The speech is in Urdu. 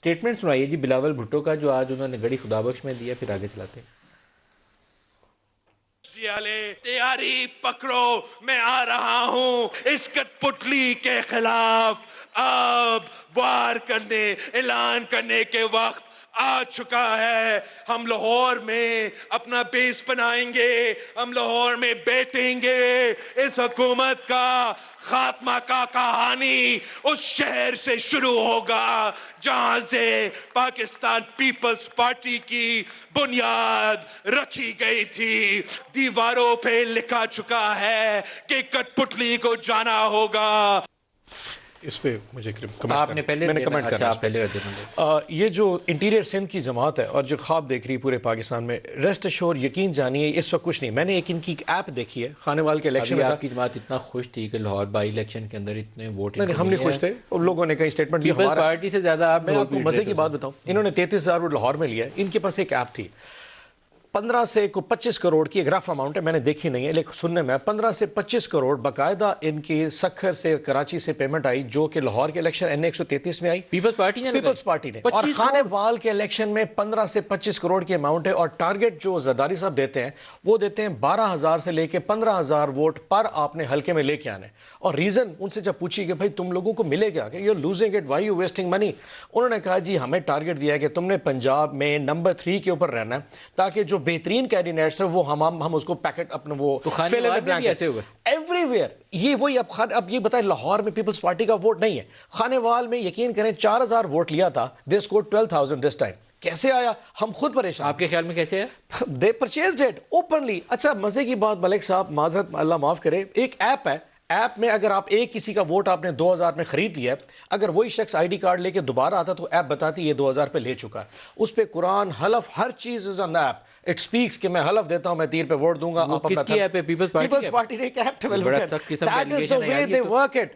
اسٹیٹمنٹ سنائیے جی بلاول بھٹو کا جو آج انہوں نے گڑی خدا بخش میں دیا، پھر آگے چلاتے ہیں۔ تیاری پکڑو، میں آ رہا ہوں اس کٹ پتلی کے خلاف۔ اب وار کرنے، اعلان کرنے کے وقت آ چکا ہے۔ ہم لاہور میں اپنا بیس بنائیں گے، ہم لاہور میں بیٹھیں گے۔ اس حکومت کا خاتمہ کا کہانی اس شہر سے شروع ہوگا جہاں سے پاکستان پیپلز پارٹی کی بنیاد رکھی گئی تھی۔ دیواروں پہ لکھا چکا ہے کہ کٹ پتلی کو جانا ہوگا۔ اس پہ مجھے کمنٹ آپ نے پہلے میں نے کمنٹ اچھا کرنا آپ پہلے کر دیں۔ یہ جو انٹیریئر سندھ کی جماعت ہے اور جو خواب دیکھ رہی ہے پورے پاکستان میں، ریسٹ ایشور یقین جانیے اس وقت کچھ نہیں۔ میں نے ایک ان کی ایپ دیکھی ہے خانے وال کے الیکشن ابھی میں آپ کی جماعت اتنا خوش تھی کہ لاہور بائی الیکشن کے اندر اتنے ووٹ نہیں ہم نہیں خوش تھے، ان لوگوں نے کئی اسٹیٹمنٹ دی پیپلز پارٹی سے زیادہ آپ میں آپ کو مزے کی بات بتاؤں، انہوں نے 33,000 ووٹ لاہور میں لیا ہے۔ ان کے پاس ایک ایپ تھی 15 سے 25 کروڑ کی، ایک رف اماؤنٹ ہے، میں نے دیکھی نہیں ہے لیکن سننے میں 15 سے 25 کروڑ باقاعدہ ان کی سکھر سے کراچی سے پیمنٹ آئی، جو کہ لاہور کے الیکشن این 133 میں آئی پیپلز پارٹی نے پیپلز پارٹی نے، اور خانے وال کے الیکشن میں 15 سے 25 کروڑ کی اماؤنٹ ہے، اور ٹارگٹ جو زرداری صاحب دیتے ہیں وہ دیتے ہیں 12,000 سے لے کے 15,000 ووٹ پر آپ نے حلقے میں لے کے آنے۔ اور ریزن ان سے جب پوچھی کہ بھائی تم لوگوں کو ملے گا کہ you are losing it, why you wasting money, انہوں نے کہا جی ہمیں ٹارگٹ دیا ہے کہ تم نے پنجاب میں نمبر 3 کے اوپر رہنا ہے تاکہ جو بہترین کینڈیڈیٹس ہیں وہ ہم اس کو پیکٹ اپنا وہ fill in the blank ایسے ہوئے ایوری ویئر۔ یہ وہی اب یہ بتائیں لاہور میں پیپلز پارٹی کا ووٹ نہیں ہے، خانے وال میں یقین کریں 4,000 ووٹ لیا تھا، دے اسکورڈ 12,000 دس ٹائم۔ کیسے آیا ہم خود پریشان۔ آپ کے خیال میں کیسے ہے؟ دے پرچیزڈ اٹ اوپنلی۔ اچھا مزے کی بات ملک صاحب، معذرت اللہ معاف کرے، ایک ایپ ہے، ایپ میں اگر آپ ایک کسی کا ووٹ آپ نے 2,000 میں خرید لیا ہے، اگر وہی شخص آئی ڈی کارڈ لے کے دوبارہ آتا تو ایپ بتاتی یہ 2,000 پہ لے چکا ہے۔ اس پہ قرآن، حلف، ہر چیز از آن دا ایپ۔ اٹ سپیکس کہ میں حلف دیتا ہوں میں تیر پہ ووٹ دوں گا۔ کس کی ایپ ہے؟ پیپلز پارٹی نے ایک ایپ ڈیولپ بڑا کیا۔ سخت قسم کا That is the allegation ہے way یار، they work it۔